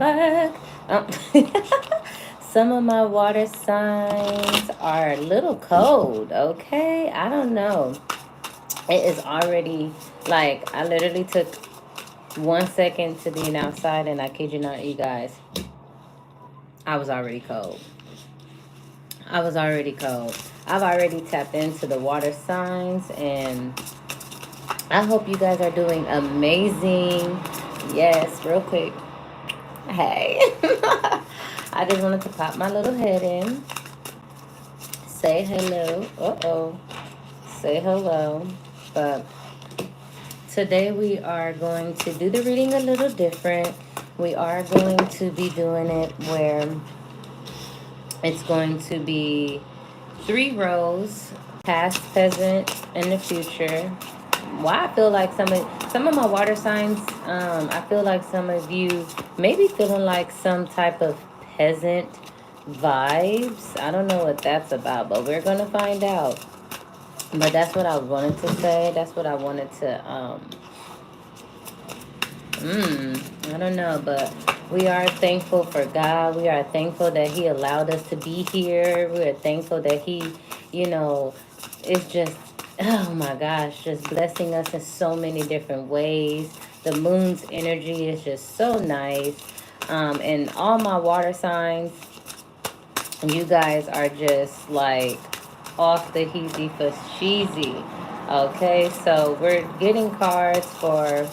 back. Um, some of my water signs are a little cold, okay? I don't know. It is already like I literally took 1 second to being outside, and I kid you not, you guys, I was already cold. I was already cold. I've already tapped into the water signs, and I hope you guys are doing amazing. Yes, real quick. Hey. I just wanted to pop my little head in, say hello. Uh-oh. Say hello. But today we are going to do the reading a little different. We are going to be doing it where it's going to be 3 rows, past, present, and the future. Why I feel like some of my water signs, I feel like some of you may be feeling like some type of peasant vibes. I don't know what that's about, but we're gonna find out. But that's what I wanted to say. That's what I wanted to I don't know, but we are thankful for God. We are thankful that He allowed us to be here. We are thankful that He, you know, is just, oh my gosh, just blessing us in so many different ways. The moon's energy is just so nice. And all my water signs, you guys are just like off the heezy for cheesy. Okay, so we're getting cards for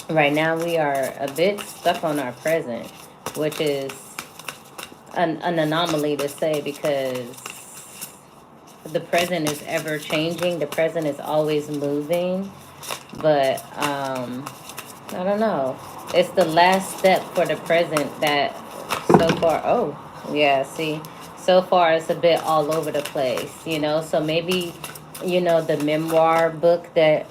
right now. We are a bit stuck on our present, which is an anomaly to say because the present is ever changing. The present is always moving. But I don't know. It's the last step for the present that so far, oh, yeah, see, so far it's a bit all over the place, So maybe, the memoir book that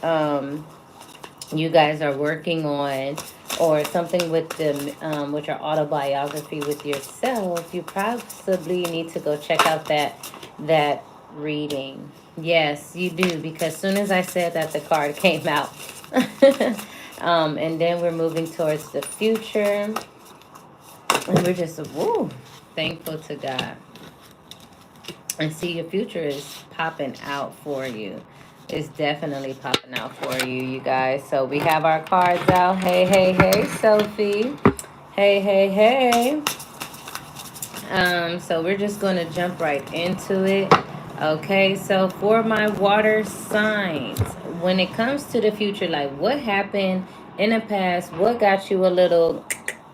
you guys are working on, or something with your autobiography with yourself, you possibly need to go check out that reading. Yes, you do, because soon as I said that, the card came out. And then we're moving towards the future, and we're just thankful to God. And see, your future is popping out for you. It's definitely popping out for you, you guys. So we have our cards out. Hey, hey, hey, Sophie. Hey, hey, hey. So we're just gonna jump right into it. Okay, so for my water signs, when it comes to the future, like what happened in the past, what got you a little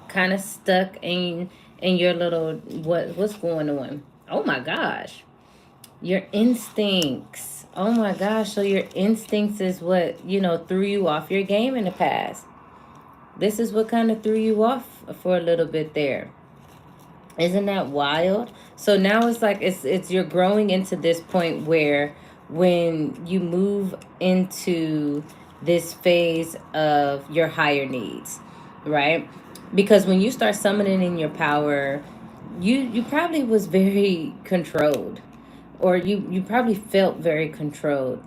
kind of stuck in your little what's going on? Oh my gosh. Your instincts. Oh my gosh. So your instincts is what, threw you off your game in the past. This is what kind of threw you off for a little bit there. Isn't that wild? So now it's like it's you're growing into this point where when you move into this phase of your higher needs, right? Because when you start summoning in your power, you probably was very controlled, or you probably felt very controlled.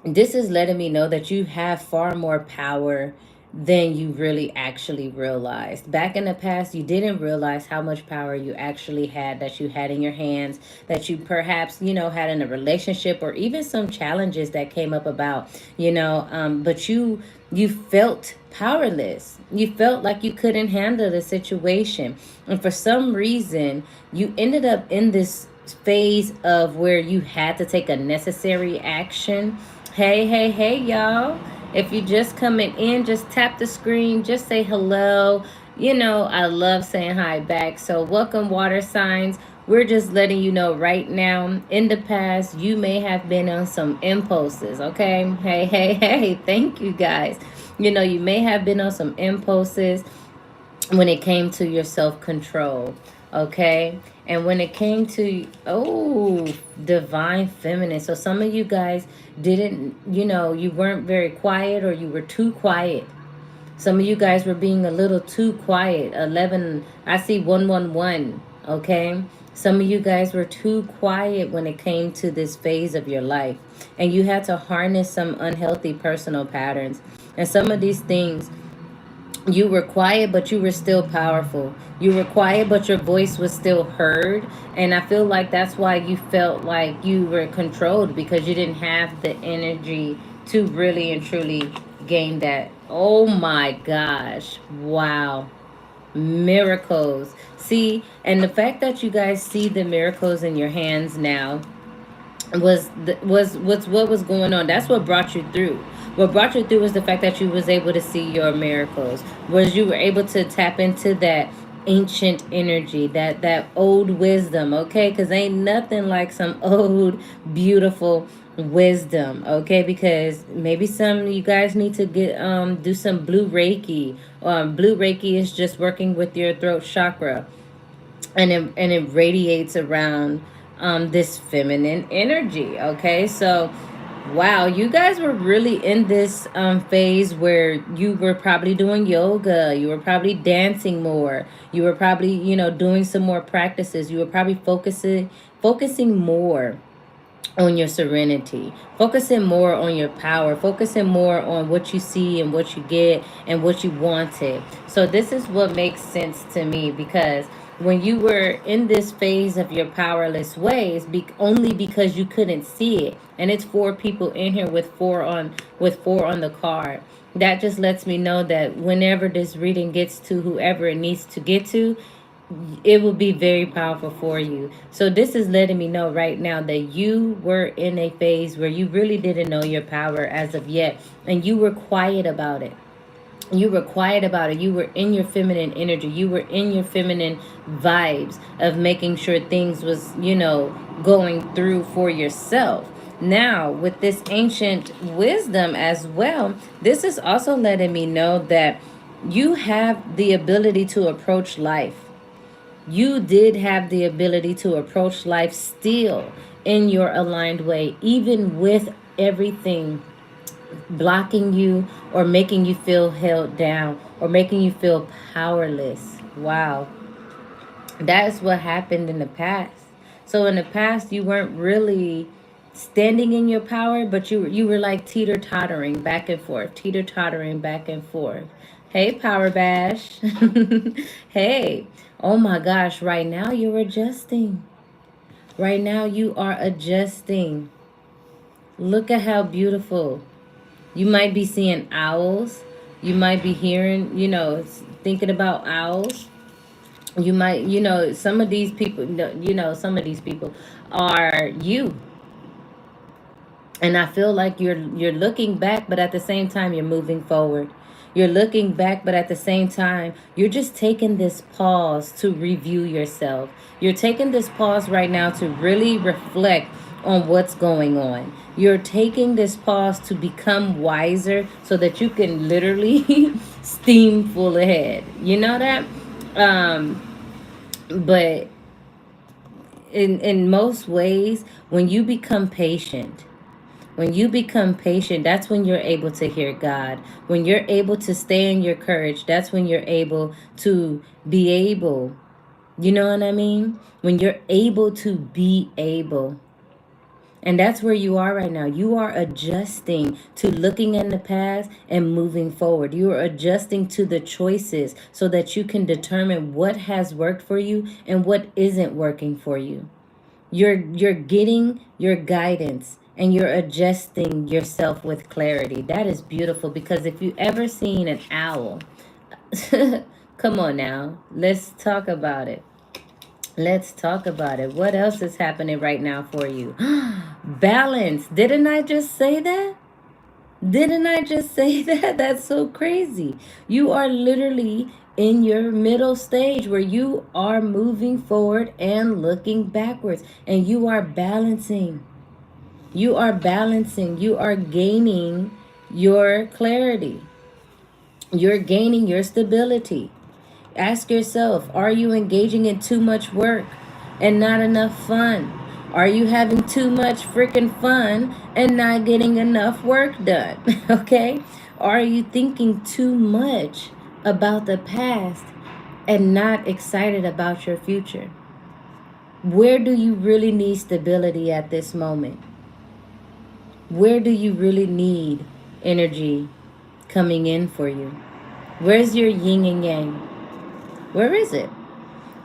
This is letting me know that you have far more power than you really actually realized. Back in the past, you didn't realize how much power you actually had, that you had in your hands, that you perhaps, had in a relationship, or even some challenges that came up about, but you felt powerless. You felt like you couldn't handle the situation. And for some reason, you ended up in this phase of where you had to take a necessary action. Hey, hey, hey, y'all. If you just coming in, just tap the screen, just say hello. I love saying hi back. So, welcome, water signs. We're just letting you know right now, in the past, you may have been on some impulses, okay? Hey, hey, hey, thank you guys. You may have been on some impulses when it came to your self control, okay? And when it came to, divine feminine. So some of you guys didn't, you weren't very quiet, or you were too quiet. Some of you guys were being a little too quiet. 11, I see 111, okay? Some of you guys were too quiet when it came to this phase of your life. And you had to harness some unhealthy personal patterns. And some of these things You were quiet, but you were still powerful. You were quiet, but your voice was still heard. And I feel like that's why you felt like you were controlled, because you didn't have the energy to really and truly gain that. Oh my gosh. Wow. Miracles. See, and the fact that you guys see the miracles in your hands now was what was going on. That's what brought you through. What brought you through was the fact that you was able to see your miracles. Was you were able to tap into that ancient energy, that old wisdom, okay? Because ain't nothing like some old beautiful wisdom, okay? Because maybe some you guys need to get do some blue reiki. Blue reiki is just working with your throat chakra, and it radiates around this feminine energy. Okay, so wow, you guys were really in this phase where you were probably doing yoga, you were probably dancing more, you were probably, doing some more practices, you were probably focusing more on your serenity, focusing more on your power, focusing more on what you see and what you get and what you wanted. So this is what makes sense to me, because when you were in this phase of your powerless ways, only because you couldn't see it, and it's four people in here with four on the card. That just lets me know that whenever this reading gets to whoever it needs to get to, it will be very powerful for you. So this is letting me know right now that you were in a phase where you really didn't know your power as of yet, and you were quiet about it. You were quiet about it. You were in your feminine energy. You were in your feminine vibes of making sure things was, going through for yourself. Now, with this ancient wisdom as well, this is also letting me know that you have the ability to approach life. You did have the ability to approach life still in your aligned way, even with everything blocking you or making you feel held down or making you feel powerless. Wow. That's what happened in the past. So in the past, you weren't really standing in your power, but you were like teeter tottering back and forth, teeter tottering back and forth. Hey, Power Bash. Hey. Oh my gosh, right now you're adjusting. Right now you are adjusting. Look at how beautiful. You might be seeing owls. You might be hearing, thinking about owls. You might, some of these people, some of these people are you. And I feel like you're looking back, but at the same time you're moving forward. You're looking back, but at the same time, you're just taking this pause to review yourself. You're taking this pause right now to really reflect on what's going on. You're taking this pause to become wiser so that you can literally steam full ahead. You know that? Um, but in most ways, when you become patient, that's when you're able to hear God. When you're able to stay in your courage, that's when you're able to be able. You know what I mean? When you're able to be able. And that's where you are right now. You are adjusting to looking in the past and moving forward. You are adjusting to the choices so that you can determine what has worked for you and what isn't working for you. You're getting your guidance and you're adjusting yourself with clarity. That is beautiful, because if you ever seen an owl, come on now, let's talk about it. Let's talk about it. What else is happening right now for you? Balance. Didn't I just say that? Didn't I just say that? That's so crazy. You are literally in your middle stage where you are moving forward and looking backwards, and you are balancing. You are balancing. You are gaining your clarity. You're gaining your stability. Ask yourself, are you engaging in too much work and not enough fun? Are you having too much freaking fun and not getting enough work done? Okay? Are you thinking too much about the past and not excited about your future? Where do you really need stability at this moment? Where do you really need energy coming in for you? Where's your yin and yang? Where is it?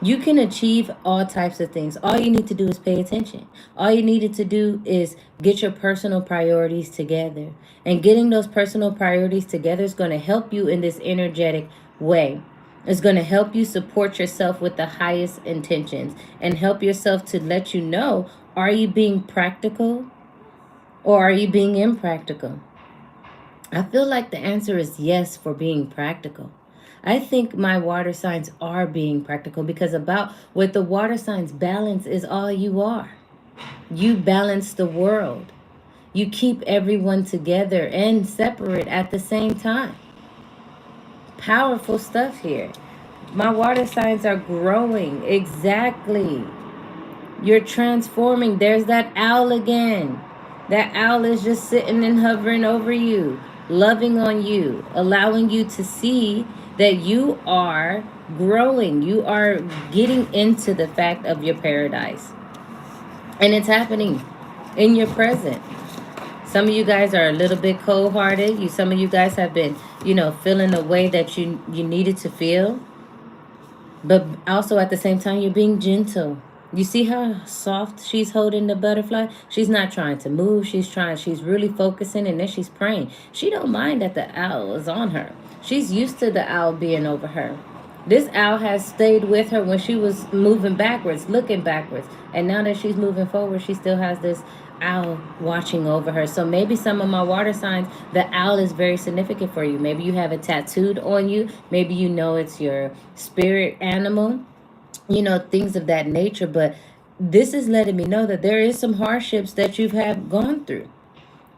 You can achieve all types of things. All you need to do is pay attention. All you needed to do is get your personal priorities together. And getting those personal priorities together is going to help you in this energetic way. It's going to help you support yourself with the highest intentions and help yourself to let you know, are you being practical or are you being impractical? I feel like the answer is yes for being practical. I think my water signs are being practical because about with the water signs, balance is all you are. You balance the world. You keep everyone together and separate at the same time. Powerful stuff here. My water signs are growing. Exactly. You're transforming. There's that owl again. That owl is just sitting and hovering over you, loving on you, allowing you to see that you are growing. You are getting into the fact of your paradise. And it's happening in your present. Some of you guys are a little bit cold-hearted. Some of you guys have been, feeling the way that you needed to feel. But also at the same time, you're being gentle. You see how soft she's holding the butterfly? She's not trying to move. She's really focusing, and then she's praying. She don't mind that the owl is on her. She's used to the owl being over her. This owl has stayed with her when she was moving backwards, looking backwards. And now that she's moving forward, she still has this owl watching over her. So maybe some of my water signs, the owl is very significant for you. Maybe you have it tattooed on you. Maybe you know it's your spirit animal, things of that nature. But this is letting me know that there is some hardships that you've had gone through.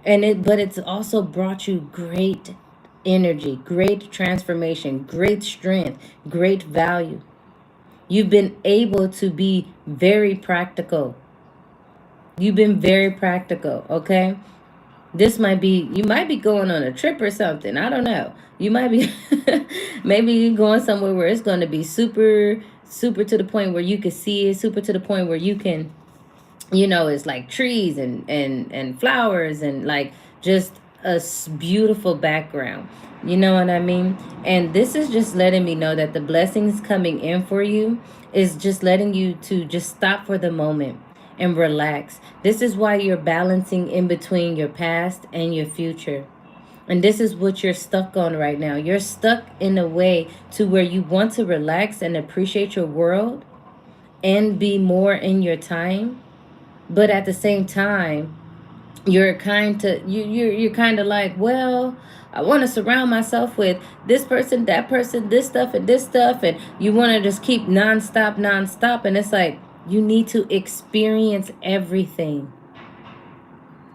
But it's also brought you great energy, great transformation, great strength, great value. You've been able to be very practical. You've been very practical, okay? You might be going on a trip or something. I don't know. You might be, maybe you're going somewhere where it's going to be super, super to the point where you can see it, super to the point where you can, it's like trees and flowers and like just a beautiful background. You know what I mean? And this is just letting me know that the blessings coming in for you is just letting you to just stop for the moment and relax. This is why you're balancing in between your past and your future. And this is what you're stuck on right now. You're stuck in a way to where you want to relax and appreciate your world and be more in your time, but at the same time you're you're kind of like, well, I want to surround myself with this person, that person, this stuff and this stuff, and you want to just keep nonstop, and it's like you need to experience everything.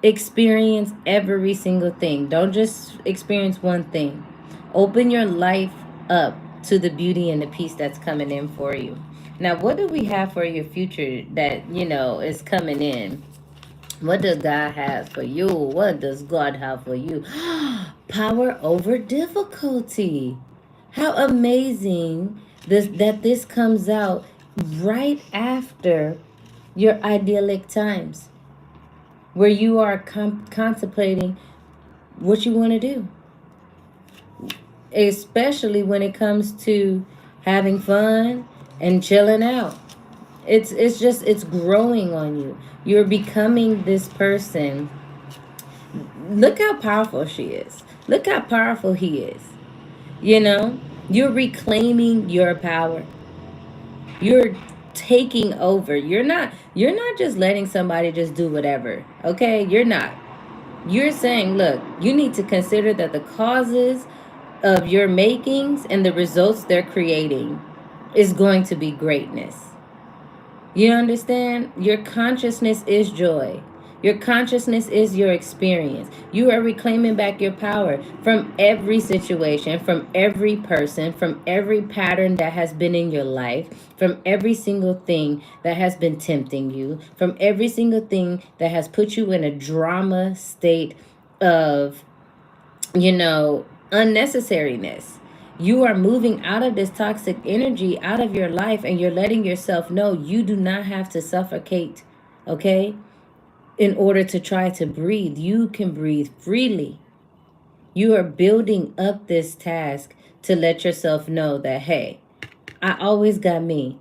Experience every single thing. Don't just experience one thing. Open your life up to the beauty and the peace that's coming in for you. Now, what do we have for your future that, is coming in? What does God have for you? What does God have for you? Power over difficulty. How amazing this comes out right after your idyllic times where you are contemplating what you want to do, especially when it comes to having fun and chilling out. It's growing on you. You're becoming this person. Look how powerful she is. Look how powerful he is. You're reclaiming your power. You're taking over. You're not just letting somebody just do whatever. Okay? You're not. You're saying, look, you need to consider that the causes of your makings and the results they're creating is going to be greatness. You understand? Your consciousness is joy. Your consciousness is your experience. You are reclaiming back your power from every situation, from every person, from every pattern that has been in your life, from every single thing that has been tempting you, from every single thing that has put you in a drama state of, unnecessariness. You are moving out of this toxic energy out of your life, and you're letting yourself know you do not have to suffocate, okay? In order to try to breathe, you can breathe freely. You are building up this task to let yourself know that, hey, I always got me,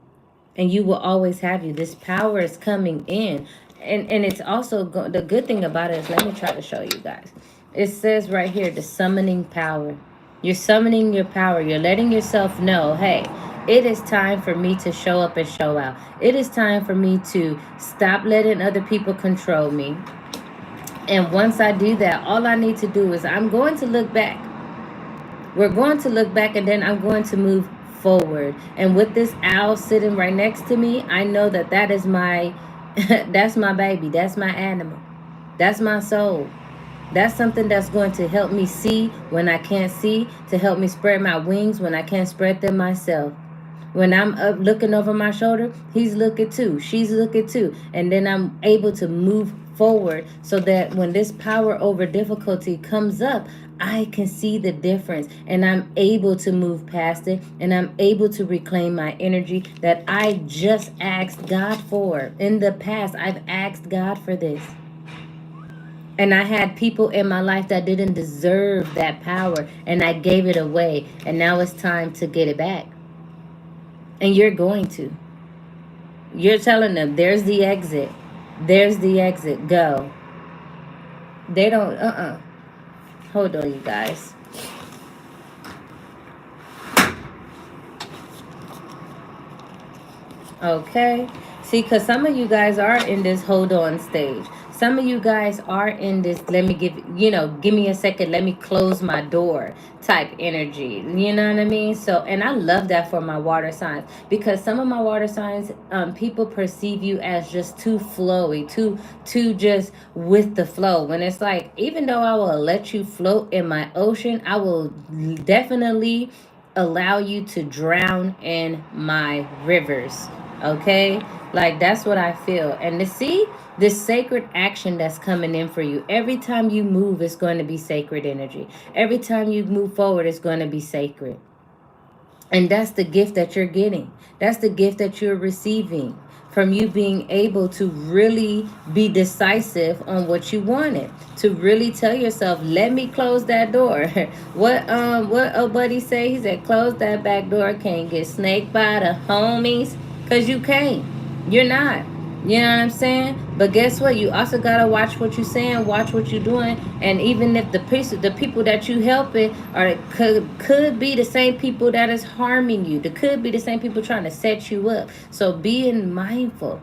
and you will always have you. This power is coming in. And it's also, the good thing about it is, let me try to show you guys. It says right here, the summoning power. You're summoning your power. You're letting yourself know, hey, it is time for me to show up and show out. It is time for me to stop letting other people control me. And once I do that, all I need to do is I'm going to look back. We're going to look back, and then I'm going to move forward. And with this owl sitting right next to me, I know that that is my that's my baby. That's my animal. That's my soul. That's something that's going to help me see when I can't see, to help me spread my wings when I can't spread them myself. When I'm up looking over my shoulder, he's looking too. She's looking too. And then I'm able to move forward so that when this power over difficulty comes up, I can see the difference, and I'm able to move past it, and I'm able to reclaim my energy that I just asked God for. In the past, I've asked God for this. And I had people in my life that didn't deserve that power, and I gave it away. And now it's time to get it back. And you're going to. You're telling them, there's the exit. There's the exit. Go. They don't, Hold on, you guys. Okay. See, because some of you guys are in this hold on stage. Some of you guys are in this, let me give me a second, let me close my door type energy. You know what I mean? So, and I love that for my water signs, because some of my water signs, people perceive you as just too flowy, too just with the flow. When it's like, even though I will let you float in my ocean, I will definitely allow you to drown in my rivers. Okay, like that's what I feel. And to see this sacred action that's coming in for you, every time you move, it's going to be sacred energy. Every time you move forward, it's going to be sacred. And that's the gift that you're getting. That's the gift that you're receiving from you being able to really be decisive on what you wanted. To really tell yourself, let me close that door. What old buddy say? He said, close that back door. Can't get snaked by the homies. Because you can't. You're not. You know what I'm saying? But guess what? You also got to watch what you're saying, watch what you're doing. And even if the people that you helping could be the same people that is harming you. They could be the same people trying to set you up. So being mindful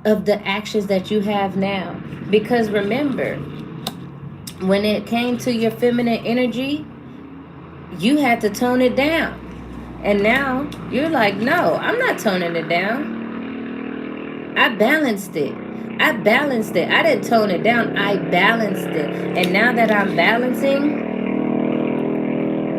of the actions that you have now. Because remember, when it came to your feminine energy, you had to tone it down. And now you're like, no, I'm not toning it down. I balanced it. I didn't tone it down. I balanced it. And now that I'm balancing,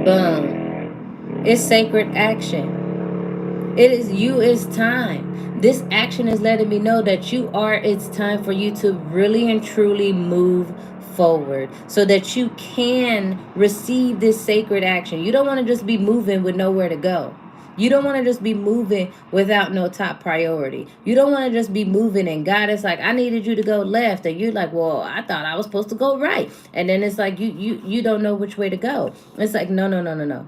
boom, it's sacred action. It is you, it's time. This action is letting me know that it's time for you to really and truly move forward so that you can receive this sacred action. You don't want to just be moving with nowhere to go. You don't want to just be moving without no top priority. You don't want to just be moving and God is like, I needed you to go left. And you're like, well, I thought I was supposed to go right. And then it's like, you don't know which way to go. It's like, no.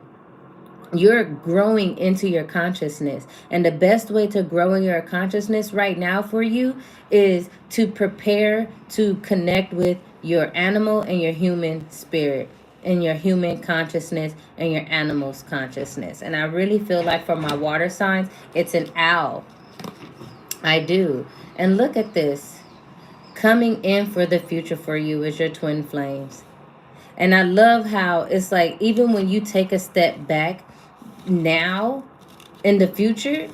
You're growing into your consciousness. And the best way to grow in your consciousness right now for you is to prepare to connect with your animal and your human spirit, and your human consciousness and your animal's consciousness. And I really feel like for my water signs, it's an owl. I do. And look at this. Coming in for the future for you is your twin flames. And I love how it's like, even when you take a step back, now in the future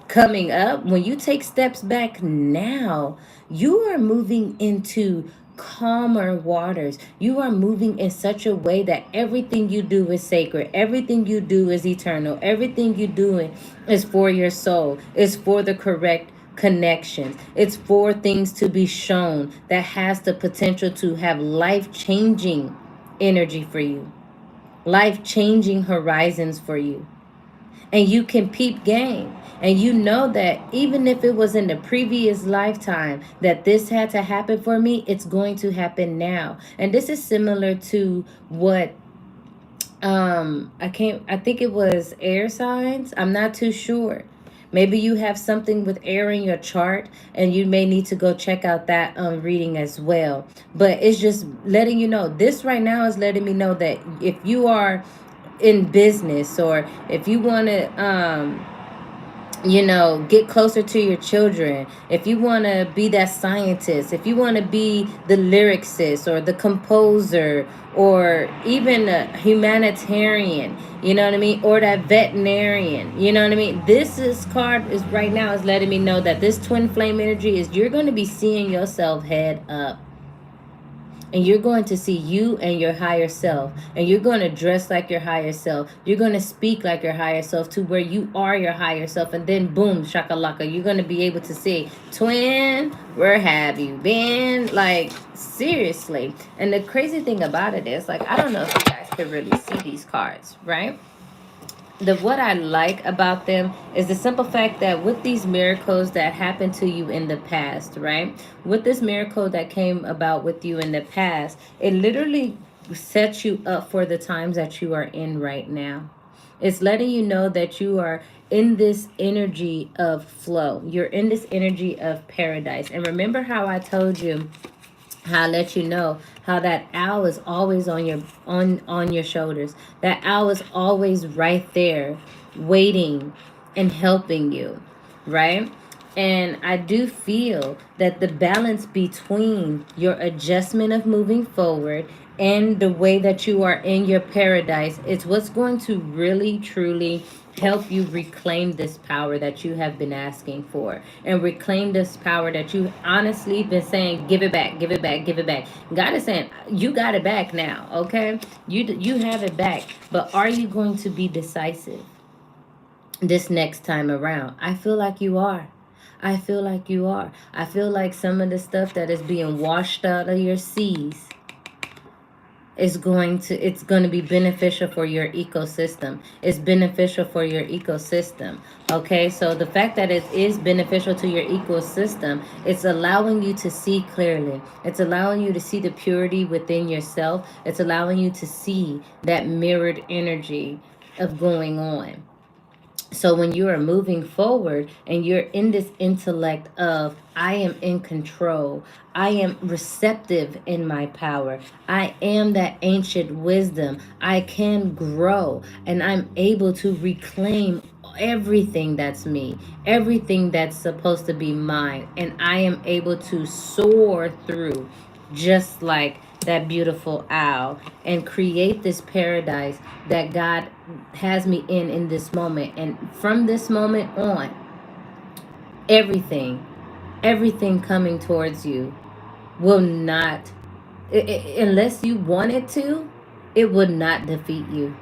coming up, when you take steps back now, you are moving into calmer waters. You are moving in such a way that everything you do is sacred. Everything you do is eternal. Everything you doing is for your soul. It's for the correct connections. It's for things to be shown that has the potential to have life-changing energy for you. Life-changing horizons for you. And you can peep game. And you know that even if it was in the previous lifetime that this had to happen for me, it's going to happen now. And this is similar to what I think it was air signs. I'm not too sure. Maybe you have something with air in your chart, and you may need to go check out that reading as well. But it's just letting you know, this right now is letting me know that if you are in business, or if you want to get closer to your children, if you want to be that scientist, if you want to be the lyricist or the composer, or even a humanitarian, you know what I mean, or that veterinarian, you know what I mean, this is card is right now is letting me know that this twin flame energy is, you're going to be seeing yourself head up, and you're going to see you and your higher self, and you're going to dress like your higher self, you're going to speak like your higher self, to where you are your higher self, and then boom shakalaka, you're going to be able to say, twin, where have you been, like, seriously. And the crazy thing about it is, like, I don't know if you guys could really see these cards, right? What I like about them is the simple fact that with these miracles that happened to you in the past, right? With this miracle that came about with you in the past, it literally sets you up for the times that you are in right now. It's letting you know that you are in this energy of flow. You're in this energy of paradise. And remember how I told you, how I let you know how that owl is always on your shoulders. That owl is always right there, waiting and helping you, right? And I do feel that the balance between your adjustment of moving forward and the way that you are in your paradise is what's going to really truly help you reclaim this power that you have been asking for, and reclaim this power that you honestly been saying, give it back, give it back, give it back. God is saying, you got it back now, okay? You have it back, but are you going to be decisive this next time around? I feel like you are. I feel like you are. I feel like some of the stuff that is being washed out of your seas is it's going to be beneficial for your ecosystem. It's beneficial for your ecosystem. Okay, so the fact that it is beneficial to your ecosystem, it's allowing you to see clearly. It's allowing you to see the purity within yourself. It's allowing you to see that mirrored energy of going on. So when you are moving forward and you're in this intellect of, I am in control, I am receptive in my power, I am that ancient wisdom, I can grow, and I'm able to reclaim everything that's me, everything that's supposed to be mine, and I am able to soar through, just like that beautiful owl, and create this paradise that God has me in this moment. And from this moment on, everything, everything coming towards you will not, unless you want it to, it would not defeat you.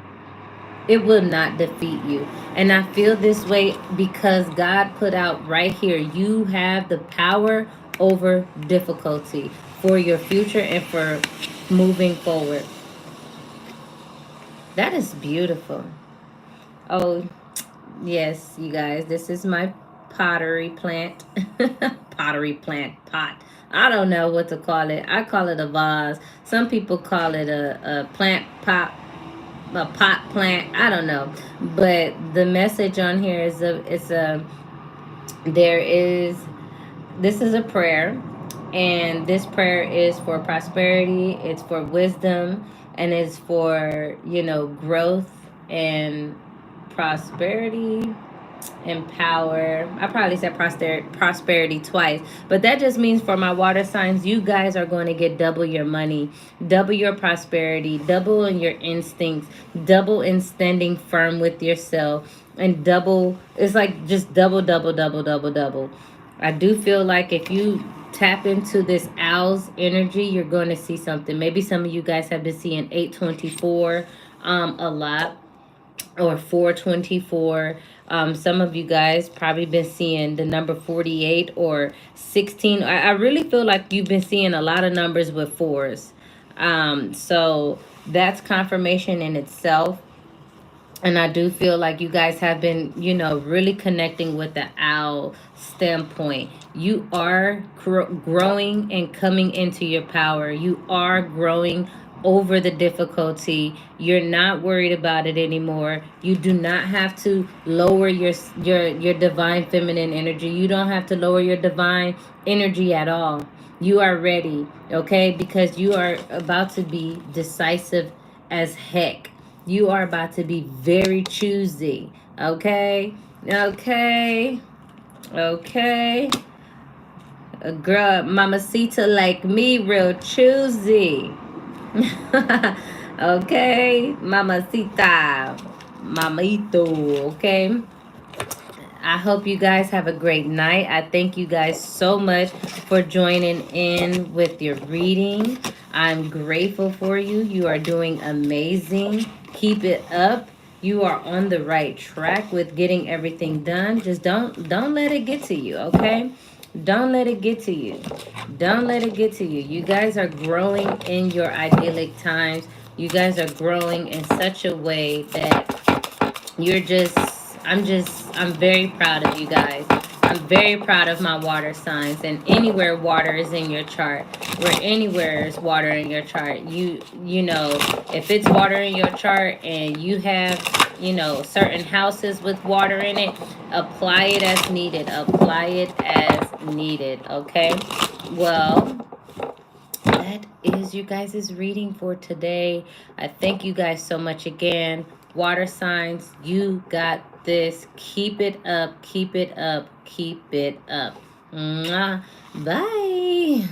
It will not defeat you. And I feel this way because God put out right here, you have the power over difficulty for your future and for moving forward. That is beautiful. Oh, yes, you guys, this is my pottery plant. Pottery plant, pot. I don't know what to call it. I call it a vase. Some people call it a plant pot, a pot plant. I don't know. But the message on here is there is, this is a prayer, and this prayer is for prosperity, it's for wisdom, and it's for, growth and prosperity and power. I probably said prosperity twice, but that just means for my water signs, you guys are going to get double your money, double your prosperity, double in your instincts, double in standing firm with yourself, and double, it's like just double, double, double, double, double. I do feel like if you tap into this owl's energy, you're going to see something. Maybe some of you guys have been seeing 824 a lot, or 424. Some of you guys probably been seeing the number 48 or 16. I really feel like you've been seeing a lot of numbers with fours. So that's confirmation in itself. And I do feel like you guys have been, really connecting with the owl standpoint. You are growing and coming into your power. You are growing over the difficulty. You're not worried about it anymore. You do not have to lower your divine feminine energy. You don't have to lower your divine energy at all. You are ready, okay? Because you are about to be decisive as heck. You are about to be very choosy, okay? Okay. Okay. A girl, mamacita like me, real choosy. Okay, mamacita, mamito. Okay. I hope you guys have a great night. I thank you guys so much for joining in with your reading. I'm grateful for you. You are doing amazing. Keep it up. You are on the right track with getting everything done. Just don't let it get to you, okay? Don't let it get to you. Don't let it get to you. You guys are growing in your idyllic times. You guys are growing in such a way that you're I'm very proud of you guys. I'm very proud of my water signs, and anywhere water is in your chart, where anywhere is water in your chart, you know, if it's water in your chart and you have, you know, certain houses with water in it, apply it as needed. Apply it as needed, okay? Well, that is you guys' reading for today. I thank you guys so much again. Water signs, you got this. Keep it up, keep it up, keep it up. Mwah. Bye.